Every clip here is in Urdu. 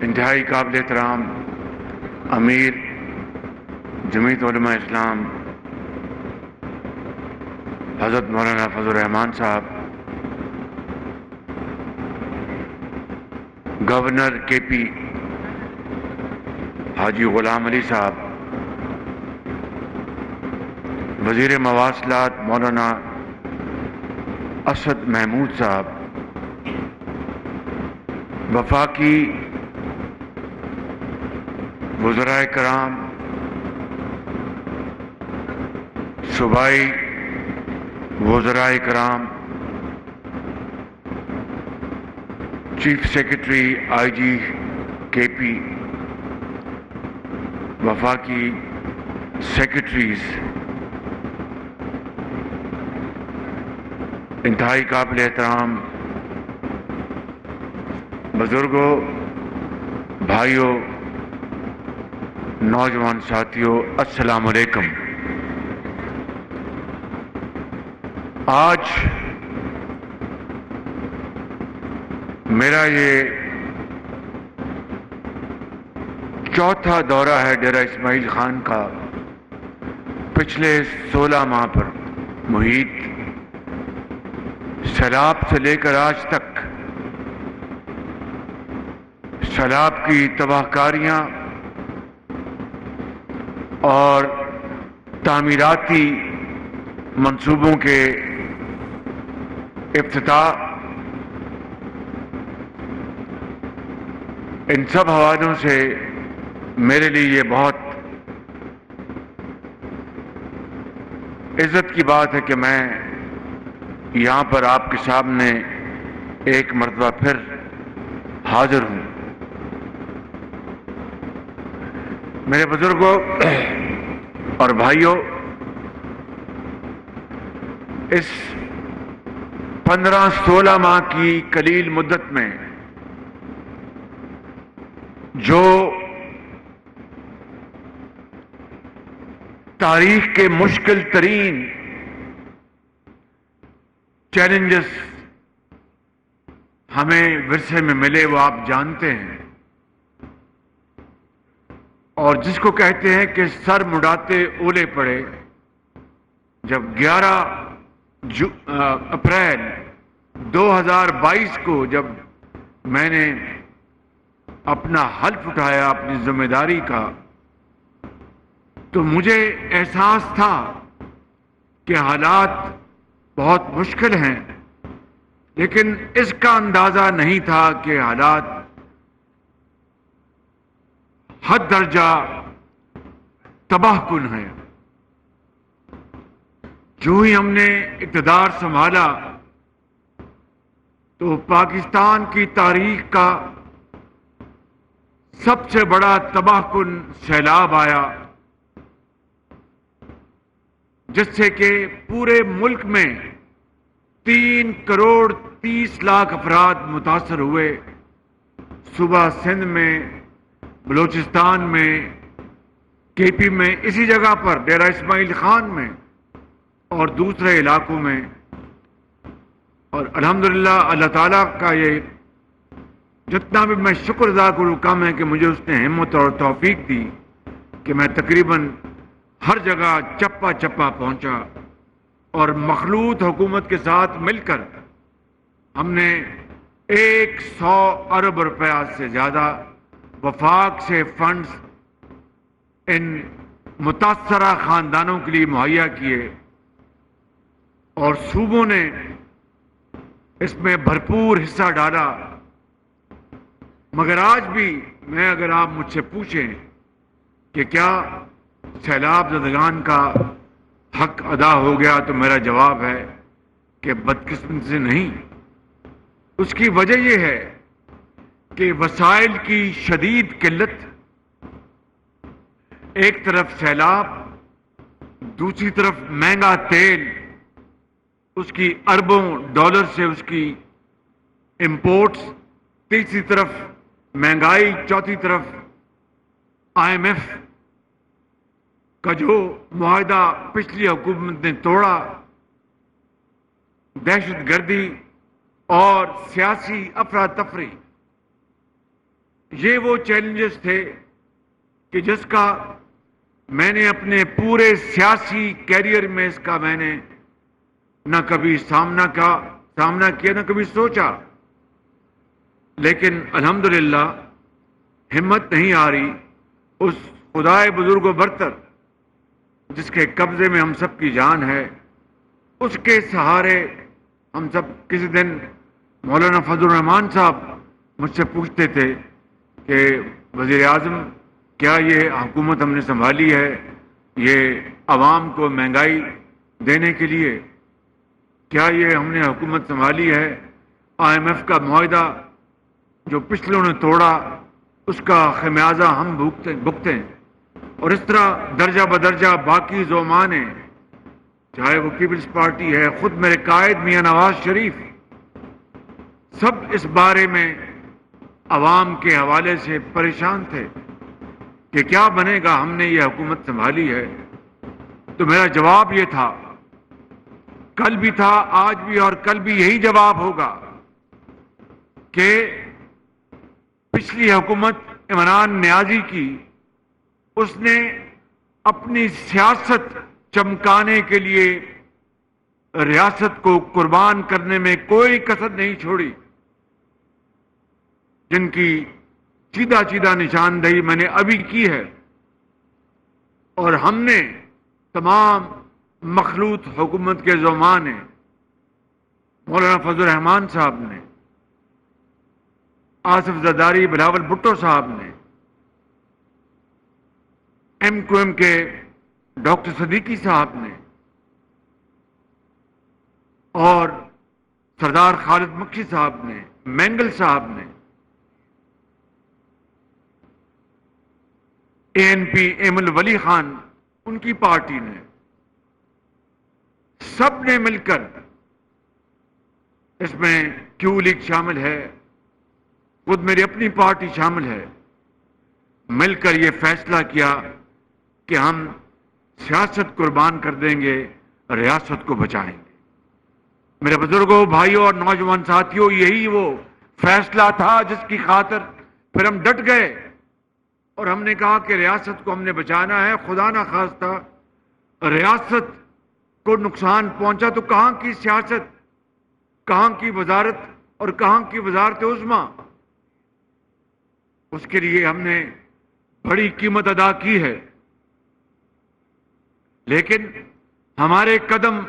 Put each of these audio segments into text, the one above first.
انتہائی قابل احترام امیر جمعیت علماء اسلام حضرت مولانا فضل الرحمان صاحب، گورنر کے پی حاجی غلام علی صاحب، وزیر مواصلات مولانا اسد محمود صاحب، وفاقی وزرائے کرام، صوبائی وزرائے کرام، چیف سیکرٹری آئی جی کے پی، وفاقی سیکرٹریز، انتہائی قابل احترام بزرگوں، بھائیوں، نوجوان ساتھیوں، السلام علیکم۔ آج میرا یہ چوتھا دورہ ہے ڈیرہ اسماعیل خان کا پچھلے 16 ماہ پر محیط سیلاب سے لے کر آج تک سیلاب کی تباہ کاریاں اور تعمیراتی منصوبوں کے افتتاح، ان سب حوالوں سے میرے لیے یہ بہت عزت کی بات ہے کہ میں یہاں پر آپ کے سامنے ایک مرتبہ پھر حاضر ہوں۔ میرے بزرگوں اور بھائیوں، اس 15-16 ماہ کی قلیل مدت میں جو تاریخ کے مشکل ترین چیلنجز ہمیں ورثے میں ملے وہ آپ جانتے ہیں، اور جس کو کہتے ہیں کہ سر مڈاتے اولے پڑے۔ جب 11 اپریل 2022 کو جب میں نے اپنا حلف اٹھایا اپنی ذمہ داری کا، تو مجھے احساس تھا کہ حالات بہت مشکل ہیں، لیکن اس کا اندازہ نہیں تھا کہ حالات حد درجہ تباہ کن ہیں۔ جو ہی ہم نے اقتدار سنبھالا تو پاکستان کی تاریخ کا سب سے بڑا تباہ کن سیلاب آیا، جس سے کہ پورے ملک میں 3,30,00,000 افراد متاثر ہوئے۔ صوبہ سندھ میں، بلوچستان میں، کے پی میں، اسی جگہ پر ڈیرہ اسماعیل خان میں اور دوسرے علاقوں میں۔ اور الحمدللہ اللہ تعالیٰ کا یہ جتنا بھی میں شکر ادا کروں کم ہے کہ مجھے اس نے ہمت اور توفیق دی کہ میں تقریباً ہر جگہ چپا چپا پہنچا، اور مخلوط حکومت کے ساتھ مل کر ہم نے 100 ارب روپیہ سے زیادہ وفاق سے فنڈز ان متاثرہ خاندانوں کے لیے مہیا کیے، اور صوبوں نے اس میں بھرپور حصہ ڈالا۔ مگر آج بھی اگر آپ مجھ سے پوچھیں کہ کیا سیلاب زدگان کا حق ادا ہو گیا، تو میرا جواب ہے کہ بدقسمتی سے نہیں۔ اس کی وجہ یہ ہے کہ وسائل کی شدید قلت، ایک طرف سیلاب، دوسری طرف مہنگا تیل، اس کی اربوں ڈالر سے اس کی امپورٹس، تیسری طرف مہنگائی، چوتھی طرف IMF کا جو معاہدہ پچھلی حکومت نے توڑا، دہشت گردی اور سیاسی افراتفری، یہ وہ چیلنجز تھے کہ جس کا میں نے اپنے پورے سیاسی کیریئر میں اس کا میں نے نہ کبھی سامنا کیا نہ کبھی سوچا، لیکن الحمدللہ ہمت نہیں آ رہی اس خدائے بزرگ و برتر جس کے قبضے میں ہم سب کی جان ہے، اس کے سہارے ہم سب کسی دن مولانا فضل الرحمان صاحب مجھ سے پوچھتے تھے کہ وزیر اعظم کیا یہ حکومت ہم نے سنبھالی ہے یہ عوام کو مہنگائی دینے کے لیے؟ کیا یہ ہم نے حکومت سنبھالی ہے آئی ایم ایف کا معاہدہ جو پچھلوں نے توڑا اس کا خمیازہ ہم بھگتیں؟ اور اس طرح درجہ بدرجہ باقی زعماء نے، چاہے وہ پیپلز پارٹی ہے، خود میرے قائد میاں نواز شریف، سب اس بارے میں عوام کے حوالے سے پریشان تھے کہ کیا بنے گا، ہم نے یہ حکومت سنبھالی ہے۔ تو میرا جواب یہ تھا، کل بھی تھا، آج بھی اور کل بھی یہی جواب ہوگا کہ پچھلی حکومت عمران نیازی کی، اس نے اپنی سیاست چمکانے کے لیے ریاست کو قربان کرنے میں کوئی کسر نہیں چھوڑی، جن کی چیدہ چیدہ نشاندہی میں نے ابھی کی ہے، اور ہم نے تمام مخلوط حکومت کے زعماء نے، مولانا فضل الرحمان صاحب نے، آصف زرداری، بلاول بھٹو صاحب نے، ایم کیو ایم کے ڈاکٹر صدیقی صاحب نے، اور سردار خالد مکھی صاحب نے، مینگل صاحب نے، اے این پی ایمل ولی خان ان کی پارٹی نے، سب نے مل کر، اس میں کیو لیگ شامل ہے، خود میری اپنی پارٹی شامل ہے، مل کر یہ فیصلہ کیا کہ ہم سیاست قربان کر دیں گے، ریاست کو بچائیں گے۔ میرے بزرگوں، بھائیوں اور نوجوان ساتھیوں، یہی وہ فیصلہ تھا جس کی خاطر پھر ہم ڈٹ گئے اور ہم نے کہا کہ ریاست کو ہم نے بچانا ہے۔ خدا نہ خواستہ ریاست کو نقصان پہنچا تو کہاں کی سیاست، کہاں کی وزارت اور کہاں کی وزارت عظمیٰ؟ اس کے لیے ہم نے بڑی قیمت ادا کی ہے، لیکن ہمارے قدم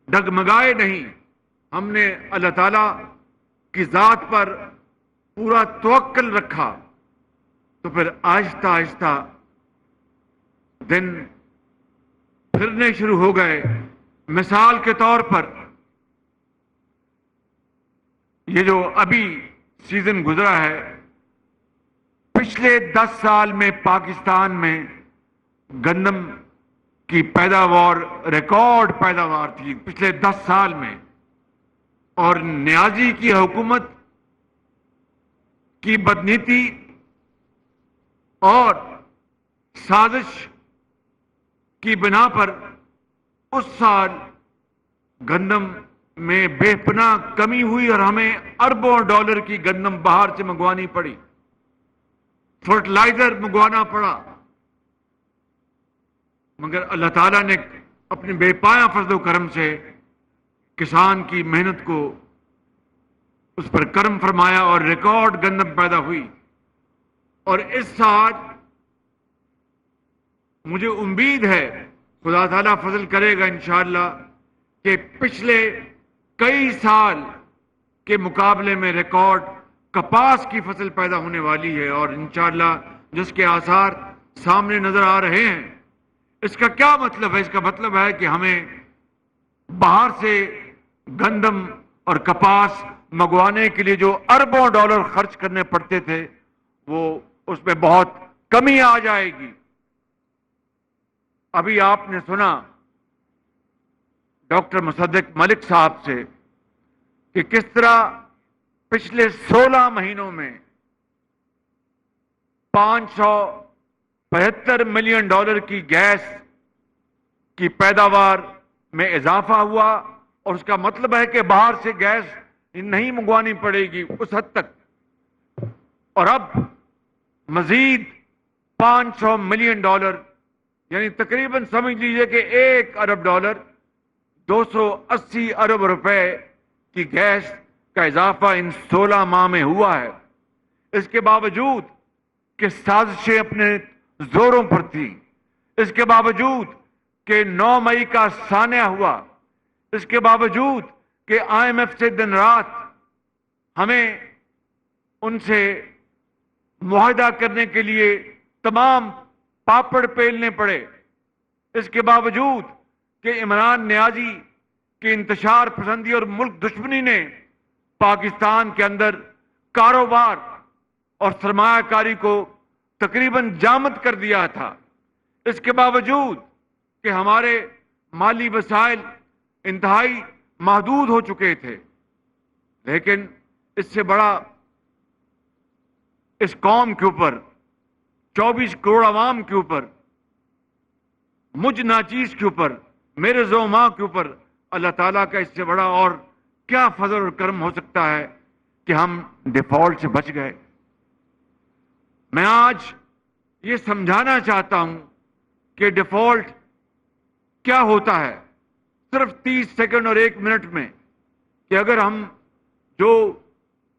ڈگمگائے نہیں۔ ہم نے اللہ تعالیٰ کی ذات پر پورا توکل رکھا، تو پھر آہستہ آہستہ دن پھرنے شروع ہو گئے۔ مثال کے طور پر یہ جو ابھی سیزن گزرا ہے، پچھلے 10 سال میں پاکستان میں گندم کی پیداوار ریکارڈ پیداوار تھی پچھلے 10 سال میں، اور نیازی کی حکومت کی بدنیتی اور سازش کی بنا پر اس سال گندم میں بے پناہ کمی ہوئی اور ہمیں اربوں ڈالر کی گندم باہر سے منگوانی پڑی، فرٹیلائزر منگوانا پڑا، مگر اللہ تعالیٰ نے اپنے بے پایہ فضل و کرم سے کسان کی محنت کو اس پر کرم فرمایا اور ریکارڈ گندم پیدا ہوئی۔ اور اس سال مجھے امید ہے خدا تعالیٰ فضل کرے گا انشاءاللہ کہ پچھلے کئی سال کے مقابلے میں ریکارڈ کپاس کی فصل پیدا ہونے والی ہے، اور انشاءاللہ جس کے آثار سامنے نظر آ رہے ہیں۔ اس کا کیا مطلب ہے؟ اس کا مطلب ہے کہ ہمیں باہر سے گندم اور کپاس منگوانے کے لیے جو اربوں ڈالر خرچ کرنے پڑتے تھے، وہ اس میں بہت کمی آ جائے گی۔ ابھی آپ نے سنا ڈاکٹر مصدق ملک صاحب سے کہ کس طرح پچھلے 16 مہینوں میں 575 ملین ڈالر کی گیس کی پیداوار میں اضافہ ہوا، اور اس کا مطلب ہے کہ باہر سے گیس نہیں منگوانی پڑے گی اس حد تک۔ اور اب مزید $500 ملین، یعنی تقریباً سمجھ لیجئے کہ $1 ارب، 280 ارب کی گیس کا اضافہ ان 16 ماہ میں ہوا ہے۔ اس کے باوجود کہ سازشیں اپنے زوروں پر تھیں، اس کے باوجود کہ 9 مئی کا سانحہ ہوا، اس کے باوجود کہ IMF سے دن رات ہمیں ان سے معاہدہ کرنے کے لیے تمام پاپڑ پیلنے پڑے، اس کے باوجود کہ عمران نیازی کی انتشار پسندی اور ملک دشمنی نے پاکستان کے اندر کاروبار اور سرمایہ کاری کو تقریباً جامد کر دیا تھا، اس کے باوجود کہ ہمارے مالی وسائل انتہائی محدود ہو چکے تھے، لیکن اس سے بڑا اس قوم کے اوپر، 24 کروڑ عوام کے اوپر، مجھ ناچیز کے اوپر، میرے زوما کے اوپر اللہ تعالیٰ کا اس سے بڑا اور کیا فضل اور کرم ہو سکتا ہے کہ ہم ڈیفالٹ سے بچ گئے۔ میں آج یہ سمجھانا چاہتا ہوں کہ ڈیفالٹ کیا ہوتا ہے، صرف 30 سیکنڈ اور 1 منٹ میں، کہ اگر ہم جو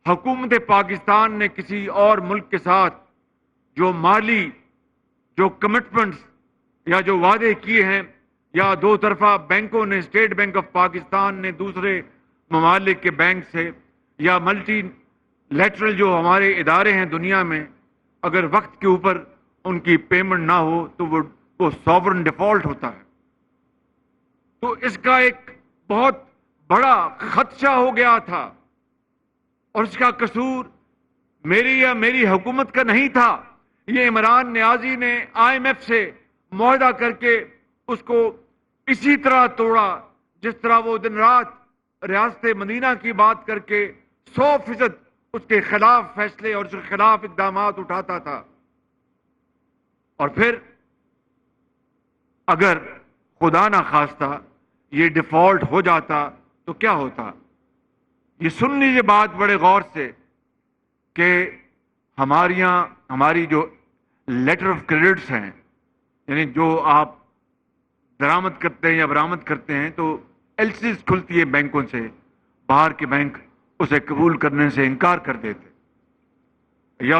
حکومت پاکستان نے کسی اور ملک کے ساتھ جو مالی جو کمٹمنٹس یا جو وعدے کیے ہیں، یا دو طرفہ بینکوں نے، اسٹیٹ بینک آف پاکستان نے دوسرے ممالک کے بینک سے، یا ملٹی لیٹرل جو ہمارے ادارے ہیں دنیا میں، اگر وقت کے اوپر ان کی پیمنٹ نہ ہو تو وہ سوورن ڈیفالٹ ہوتا ہے۔ تو اس کا ایک بہت بڑا خدشہ ہو گیا تھا، اور اس کا قصور میری یا میری حکومت کا نہیں تھا، یہ عمران نیازی نے IMF سے معاہدہ کر کے اس کو اسی طرح توڑا جس طرح وہ دن رات ریاست مدینہ کی بات کر کے 100% اس کے خلاف فیصلے اور اس کے خلاف اقدامات اٹھاتا تھا۔ اور پھر اگر خدا نہ خواستہ یہ ڈیفالٹ ہو جاتا تو کیا ہوتا؟ یہ سن لیجیے بات بڑے غور سے کہ ہماری جو لیٹر آف کریڈٹس ہیں، یعنی جو آپ درآمد کرتے ہیں یا برآمد کرتے ہیں، تو LCs کھلتی ہے بینکوں سے، باہر کے بینک اسے قبول کرنے سے انکار کر دیتے یا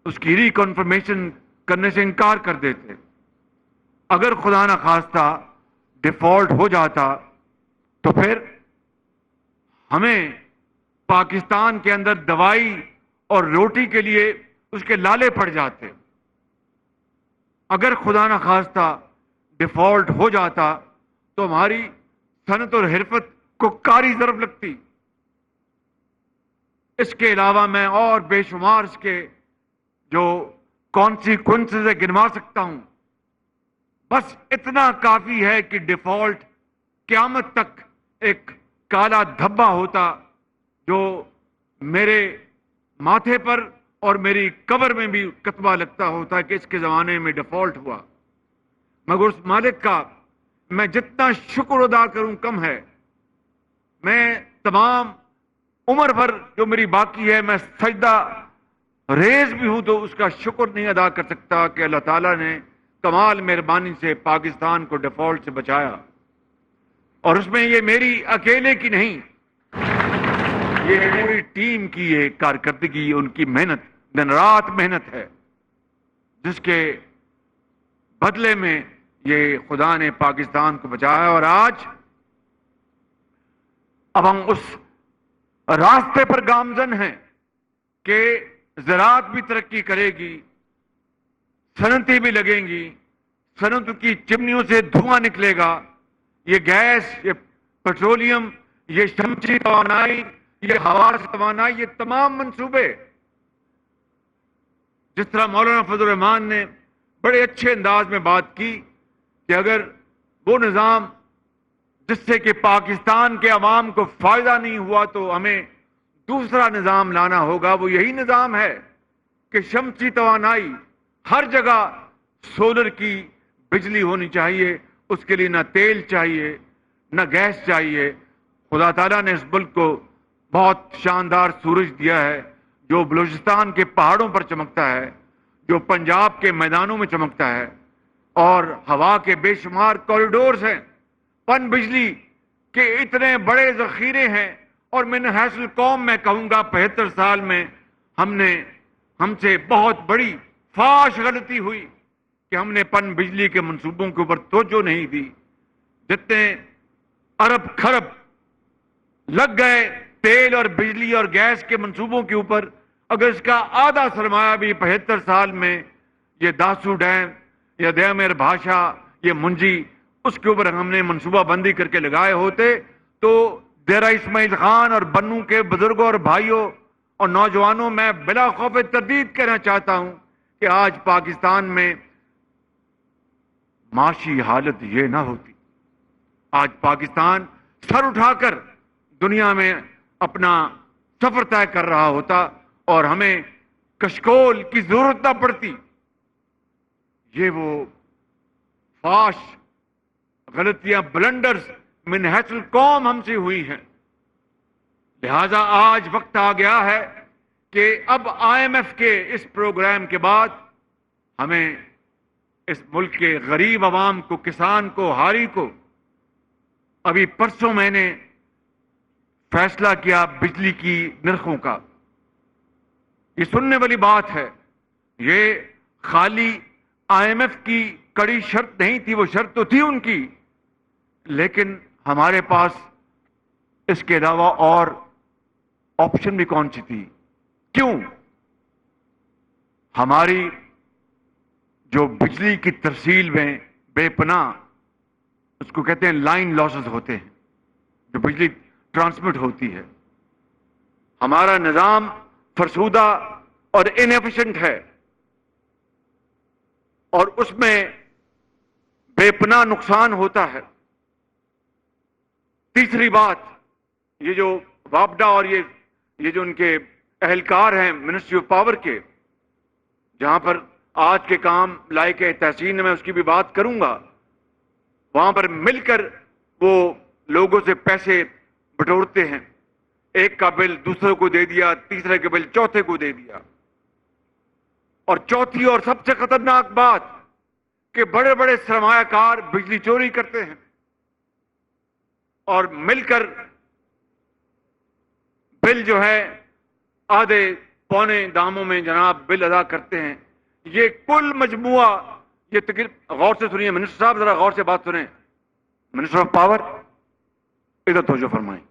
اس کی ری کنفرمیشن کرنے سے انکار کر دیتے۔ اگر خدا نہ خواستہ ڈیفالٹ ہو جاتا تو پھر ہمیں پاکستان کے اندر دوائی اور روٹی کے لیے اس کے لالے پڑ جاتے۔ اگر خدا نہ خواستہ ڈیفالٹ ہو جاتا تو ہماری صنعت اور حرفت کو کاری ضرب لگتی۔ اس کے علاوہ میں اور بے شمار اس کے جو کانسیکوینسز ہے گنوا سکتا ہوں، بس اتنا کافی ہے کہ ڈیفالٹ قیامت تک ایک کالا دھبا ہوتا جو میرے ماتھے پر اور میری قبر میں بھی کتبہ لگتا ہوتا کہ اس کے زمانے میں ڈیفالٹ ہوا۔ مگر اس مالک کا میں جتنا شکر ادا کروں کم ہے۔ میں تمام عمر بھر جو میری باقی ہے میں سجدہ ریز بھی ہوں تو اس کا شکر نہیں ادا کر سکتا کہ اللہ تعالیٰ نے کمال مہربانی سے پاکستان کو ڈیفالٹ سے بچایا۔ اور اس میں یہ میری اکیلے کی نہیں، یہ پوری ٹیم کی ایک کارکردگی، ان کی محنت، دن رات محنت ہے، جس کے بدلے میں یہ خدا نے پاکستان کو بچایا۔ اور آج اب ہم اس راستے پر گامزن ہیں کہ زراعت بھی ترقی کرے گی، صنعتیں بھی لگیں گی، صنعتوں کی چمنیوں سے دھواں نکلے گا، یہ گیس، یہ پیٹرولیم، یہ شمسی توانائی، یہ ہوا سے توانائی، یہ تمام منصوبے جس طرح مولانا فضل الرحمان نے بڑے اچھے انداز میں بات کی کہ اگر وہ نظام جس سے کہ پاکستان کے عوام کو فائدہ نہیں ہوا تو ہمیں دوسرا نظام لانا ہوگا، وہ یہی نظام ہے کہ شمسی توانائی ہر جگہ، سولر کی بجلی ہونی چاہیے، اس کے لیے نہ تیل چاہیے نہ گیس چاہیے۔ خدا تعالیٰ نے اس ملک کو بہت شاندار سورج دیا ہے جو بلوچستان کے پہاڑوں پر چمکتا ہے، جو پنجاب کے میدانوں میں چمکتا ہے، اور ہوا کے بے شمار کوریڈورز ہیں، پن بجلی کے اتنے بڑے ذخیرے ہیں، اور من حیث القوم میں کہوں گا 75 سال میں ہم سے بہت بڑی فاش غلطی ہوئی کہ ہم نے پن بجلی کے منصوبوں کے اوپر توجہ نہیں دی. جتنے ارب خرب لگ گئے تیل اور بجلی اور گیس کے منصوبوں کے اوپر، اگر اس کا آدھا سرمایہ بھی 75 سال میں یہ داسو ڈیم یا دیامیر بھاشا، یہ منجی، اس کے اوپر ہم نے منصوبہ بندی کر کے لگائے ہوتے تو ڈیرہ اسماعیل خان اور بنو کے بزرگوں اور بھائیوں اور نوجوانوں میں بلا خوف تردید کہنا چاہتا ہوں کہ آج پاکستان میں معاشی حالت یہ نہ ہوتی. آج پاکستان سر اٹھا کر دنیا میں اپنا سفر طے کر رہا ہوتا اور ہمیں کشکول کی ضرورت نہ پڑتی. یہ وہ فاش غلطیاں، بلنڈرز من حیث القوم ہم سے ہوئی ہیں. لہذا آج وقت آ گیا ہے کہ اب IMF کے اس پروگرام کے بعد ہمیں اس ملک کے غریب عوام کو، کسان کو، ہاری کو، ابھی پرسوں میں نے فیصلہ کیا بجلی کی نرخوں کا. یہ سننے والی بات ہے، یہ خالی IMF کی کڑی شرط نہیں تھی، وہ شرط تو تھی ان کی، لیکن ہمارے پاس اس کے علاوہ اور آپشن بھی کون سی تھی؟ کیوں؟ ہماری جو بجلی کی ترسیل میں بے پناہ، اس کو کہتے ہیں لائن لاسز ہوتے ہیں، جو بجلی ٹرانسمٹ ہوتی ہے، ہمارا نظام فرسودہ اور انیفیشنٹ ہے، اور اس میں بے پناہ نقصان ہوتا ہے. تیسری بات، یہ جو وابڈا اور یہ جو ان کے اہلکار ہیں منسٹری آف پاور کے، جہاں پر آج کے کام لائق تحسین میں اس کی بھی بات کروں گا، وہاں پر مل کر وہ لوگوں سے پیسے بٹورتے ہیں. ایک کا بل دوسرے کو دے دیا، تیسرے کا بل چوتھے کو دے دیا. اور چوتھی اور سب سے خطرناک بات کہ بڑے بڑے سرمایہ کار بجلی چوری کرتے ہیں اور مل کر بل جو ہے آدھے پونے داموں میں جناب بل ادا کرتے ہیں. یہ کل مجموعہ، یہ تقریباً غور سے سنیے منسٹر صاحب، ذرا غور سے بات سنیں. منسٹر آف پاور ادھر توجہ فرمائیں.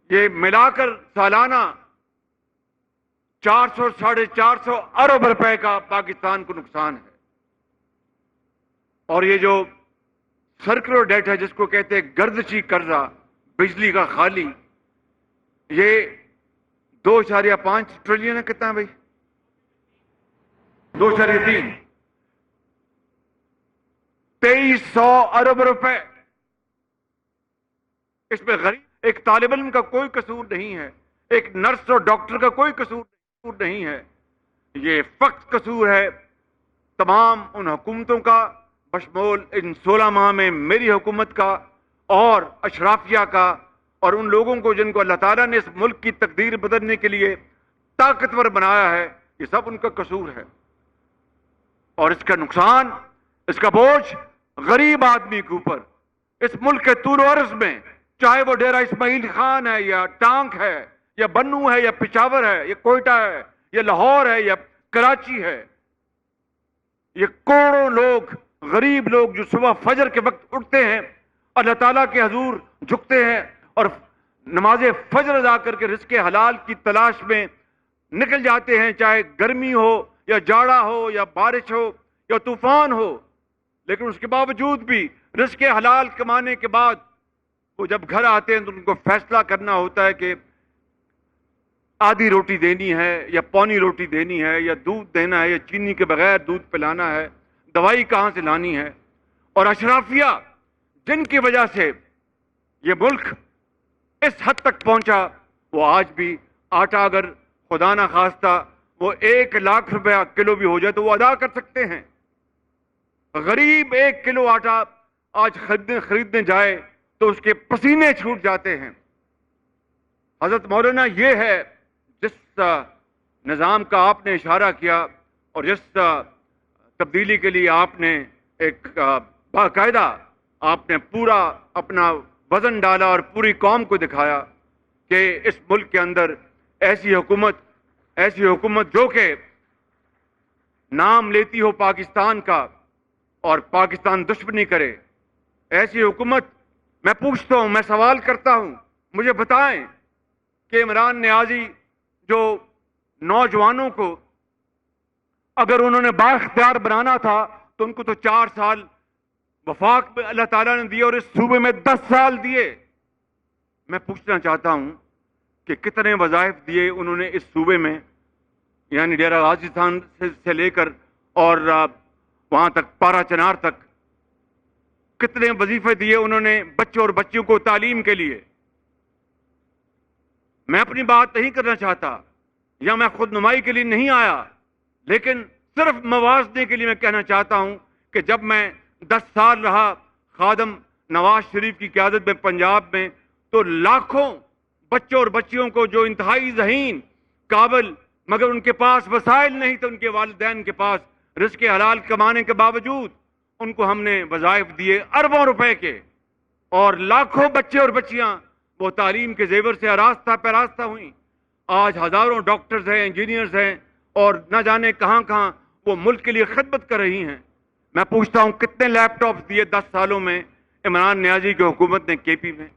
یہ ملا کر سالانہ 400-450 ارب روپے کا پاکستان کو نقصان ہے. اور یہ جو سرکلر ڈیٹ ہے، جس کو کہتے ہیں گردشی قرضہ بجلی کا خالی، یہ 2.5 ٹریلین ہے. کتنا ہے بھائی؟ 2.3، 2300 ارب روپے. اس میں غریب ایک طالب علم کا کوئی قصور نہیں ہے، ایک نرس اور ڈاکٹر کا کوئی قصور نہیں ہے. یہ فقط قصور ہے تمام ان حکومتوں کا، بشمول ان 16 ماہ میں میری حکومت کا اور اشرافیہ کا، اور ان لوگوں کو جن کو اللہ تعالیٰ نے اس ملک کی تقدیر بدلنے کے لیے طاقتور بنایا ہے. یہ سب ان کا قصور ہے. اور اس کا نقصان، اس کا بوجھ غریب آدمی کے اوپر، اس ملک کے طول و عرض میں، چاہے وہ ڈیرہ اسماعیل خان ہے یا ٹانک ہے یا بنو ہے یا پشاور ہے یا کوئٹہ ہے یا لاہور ہے یا کراچی ہے. یہ کروڑوں لوگ، غریب لوگ جو صبح فجر کے وقت اٹھتے ہیں، اللہ تعالیٰ کے حضور جھکتے ہیں اور نماز فجر ادا کر کے رزق حلال کی تلاش میں نکل جاتے ہیں، چاہے گرمی ہو یا جاڑا ہو یا بارش ہو یا طوفان ہو. لیکن اس کے باوجود بھی رزق حلال کمانے کے بعد وہ جب گھر آتے ہیں تو ان کو فیصلہ کرنا ہوتا ہے کہ آدھی روٹی دینی ہے یا پونی روٹی دینی ہے، یا دودھ دینا ہے یا چینی کے بغیر دودھ پلانا ہے، دوائی کہاں سے لانی ہے. اور اشرافیہ جن کی وجہ سے یہ ملک اس حد تک پہنچا، وہ آج بھی آٹا اگر خدا نہ خواستہ وہ 1 لاکھ روپیہ کلو بھی ہو جائے تو وہ ادا کر سکتے ہیں. غریب 1 کلو آٹا آج خریدنے جائے تو اس کے پسینے چھوٹ جاتے ہیں. حضرت مولانا یہ ہے جس نظام کا آپ نے اشارہ کیا اور جس تبدیلی کے لیے آپ نے ایک باقاعدہ آپ نے پورا اپنا وزن ڈالا اور پوری قوم کو دکھایا کہ اس ملک کے اندر ایسی حکومت جو کہ نام لیتی ہو پاکستان کا اور پاکستان دشمنی کرے، ایسی حکومت، میں پوچھتا ہوں، میں سوال کرتا ہوں، مجھے بتائیں کہ عمران نیازی جو نوجوانوں کو اگر انہوں نے بااختیار بنانا تھا تو ان کو تو 4 سال وفاق میں اللہ تعالیٰ نے دیے اور اس صوبے میں 10 سال دیے۔ میں پوچھنا چاہتا ہوں کہ کتنے وظائف دیے انہوں نے اس صوبے میں، یعنی ڈیرہ غازی خان سے لے کر اور وہاں تک پارا چنار تک، کتنے وظیفے دیے انہوں نے بچوں اور بچیوں کو تعلیم کے لیے۔ میں اپنی بات نہیں کرنا چاہتا یا میں خود نمائی کے لیے نہیں آیا، لیکن صرف موازنے کے لیے میں کہنا چاہتا ہوں کہ جب میں 10 سال رہا خادم نواز شریف کی قیادت میں پنجاب میں، تو لاکھوں بچوں اور بچیوں کو جو انتہائی ذہین قابل مگر ان کے پاس وسائل نہیں تھے، ان کے والدین کے پاس رزق حلال کمانے کے باوجود ان کو ہم نے وظائف دیے اربوں روپے کے، اور لاکھوں بچے اور بچیاں وہ تعلیم کے زیور سے آراستہ پیراستہ ہوئیں۔ آج ہزاروں ڈاکٹرز ہیں، انجینئرز ہیں اور نہ جانے کہاں کہاں وہ ملک کے لیے خدمت کر رہی ہیں۔ میں پوچھتا ہوں کتنے لیپ ٹاپس دیے 10 سالوں میں عمران نیازی کی حکومت نے کے پی میں؟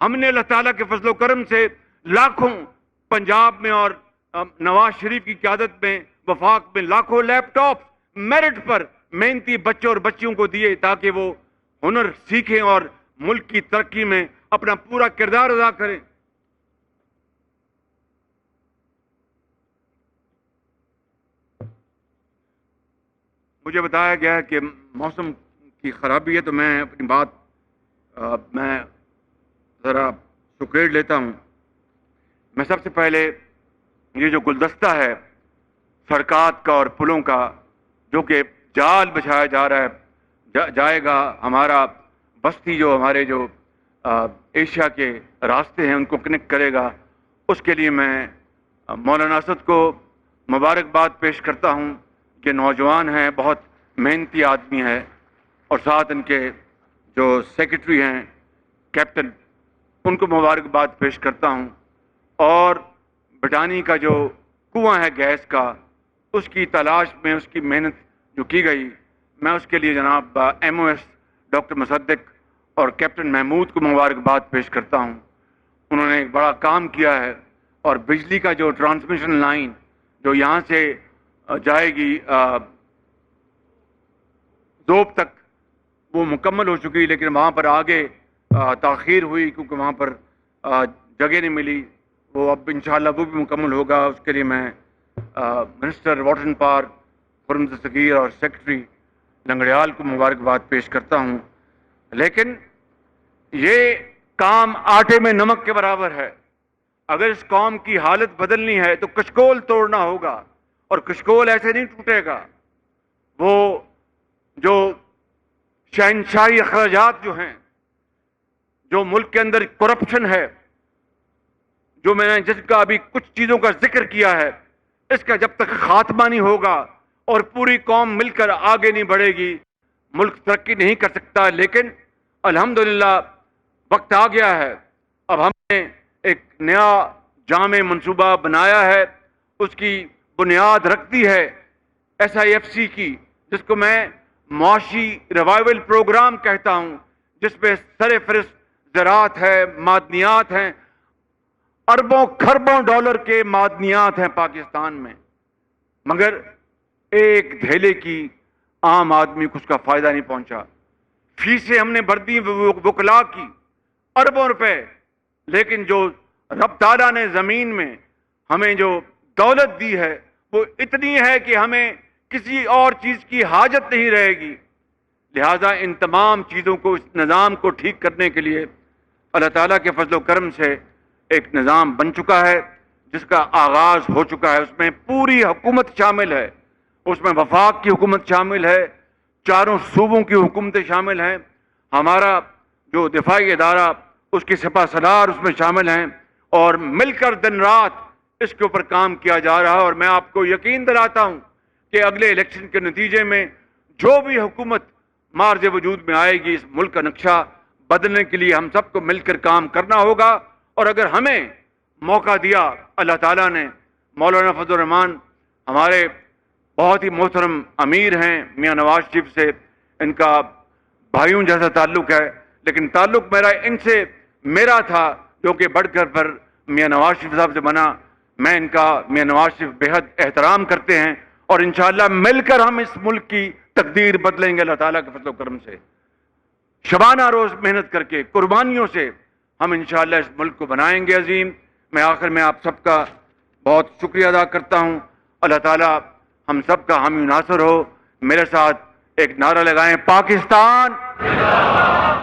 ہم نے اللہ تعالیٰ کے فضل و کرم سے لاکھوں پنجاب میں اور نواز شریف کی قیادت میں وفاق میں لاکھوں لیپ ٹاپ میرٹ پر محنتی بچوں اور بچیوں کو دیے تاکہ وہ ہنر سیکھیں اور ملک کی ترقی میں اپنا پورا کردار ادا کریں۔ مجھے بتایا گیا ہے کہ موسم کی خرابی ہے، تو میں اپنی بات میں ذرا سکیڑ لیتا ہوں۔ میں سب سے پہلے یہ جو گلدستہ ہے سڑکات کا اور پلوں کا، جو کہ جال بچھایا جا رہا ہے، جائے گا ہمارا بستی جو ہمارے جو ایشیا کے راستے ہیں ان کو کنیکٹ کرے گا، اس کے لیے میں مولانا اسد کو مبارکباد پیش کرتا ہوں کہ نوجوان ہیں، بہت محنتی آدمی ہے، اور ساتھ ان کے جو سیکرٹری ہیں کیپٹن، ان کو مبارکباد پیش کرتا ہوں۔ اور بٹانی کا جو کنواں ہے گیس کا، اس کی تلاش میں اس کی محنت جو کی گئی، میں اس کے لیے جناب ایم او ایس ڈاکٹر مصدق اور کیپٹن محمود کو مبارکباد پیش کرتا ہوں۔ انہوں نے ایک بڑا کام کیا ہے، اور بجلی کا جو ٹرانسمیشن لائن جو یہاں سے جائے گی دوب تک، وہ مکمل ہو چکی، لیکن وہاں پر آگے تاخیر ہوئی کیونکہ وہاں پر جگہ نہیں ملی۔ وہ اب انشاءاللہ وہ بھی مکمل ہوگا۔ اس کے لیے میں minister water and power Khurram Dastgir اور سیکرٹری لنگڑیال کو مبارکباد پیش کرتا ہوں۔ لیکن یہ کام آٹے میں نمک کے برابر ہے۔ اگر اس قوم کی حالت بدلنی ہے تو کشکول توڑنا ہوگا، اور کشکول ایسے نہیں ٹوٹے گا۔ وہ جو شہنشاہی اخراجات جو ہیں، جو ملک کے اندر کرپشن ہے، جو میں نے جس کا ابھی کچھ چیزوں کا ذکر کیا ہے، اس کا جب تک خاتمہ نہیں ہوگا اور پوری قوم مل کر آگے نہیں بڑھے گی، ملک ترقی نہیں کر سکتا۔ لیکن الحمدللہ وقت آ گیا ہے، اب ہم نے ایک نیا جامع منصوبہ بنایا ہے، اس کی بنیاد رکھ دی ہے ایس آئی ایف سی کی، جس کو میں معاشی ریوائول پروگرام کہتا ہوں، جس میں سر فہرست زراعت ہے، معدنیات ہیں، اربوں کھربوں ڈالر کے معدنیات ہیں پاکستان میں، مگر ایک دھیلے کی عام آدمی کو اس کا فائدہ نہیں پہنچا۔ فیسیں ہم نے بھر دی وکلا کی اربوں روپے، لیکن جو رب تعالیٰ نے زمین میں ہمیں جو دولت دی ہے وہ اتنی ہے کہ ہمیں کسی اور چیز کی حاجت نہیں رہے گی۔ لہذا ان تمام چیزوں کو، اس نظام کو ٹھیک کرنے کے لیے اللہ تعالیٰ کے فضل و کرم سے ایک نظام بن چکا ہے، جس کا آغاز ہو چکا ہے۔ اس میں پوری حکومت شامل ہے، اس میں وفاق کی حکومت شامل ہے، چاروں صوبوں کی حکومتیں شامل ہیں، ہمارا جو دفاعی ادارہ اس کی سپہ سالار اس میں شامل ہیں، اور مل کر دن رات اس کے اوپر کام کیا جا رہا ہے. اور میں آپ کو یقین دلاتا ہوں کہ اگلے الیکشن کے نتیجے میں جو بھی حکومت مارج وجود میں آئے گی، اس ملک کا نقشہ بدلنے کے لیے ہم سب کو مل کر کام کرنا ہوگا. اور اگر ہمیں موقع دیا اللہ تعالیٰ نے، مولانا فضل الرحمان ہمارے بہت ہی محترم امیر ہیں، میاں نواز شریف سے ان کا بھائیوں جیسا تعلق ہے، لیکن تعلق ان سے میرا تھا جو کہ بڑھ کر پر میاں نواز شریف صاحب سے بنا. میں ان کا، میاں نواز شریف بےحد احترام کرتے ہیں، اور انشاءاللہ مل کر ہم اس ملک کی تقدیر بدلیں گے اللہ تعالیٰ کے فضل و کرم سے. شبانہ روز محنت کر کے، قربانیوں سے ہم انشاءاللہ اس ملک کو بنائیں گے عظیم. میں آخر میں آپ سب کا بہت شکریہ ادا کرتا ہوں. اللہ تعالیٰ ہم سب کا حامی ناصر ہو. میرے ساتھ ایک نعرہ لگائیں: پاکستان،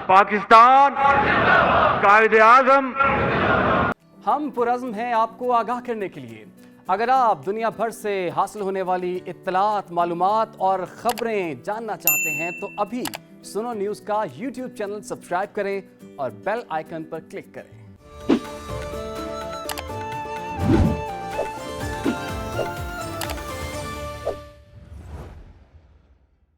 پاکستان، قائد اعظم. ہم پرعزم ہیں آپ کو آگاہ کرنے کے لیے. اگر آپ دنیا بھر سے حاصل ہونے والی اطلاعات، معلومات اور خبریں جاننا چاہتے ہیں تو ابھی سنو نیوز کا یوٹیوب چینل سبسکرائب کریں اور بیل آئیکن پر کلک کریں.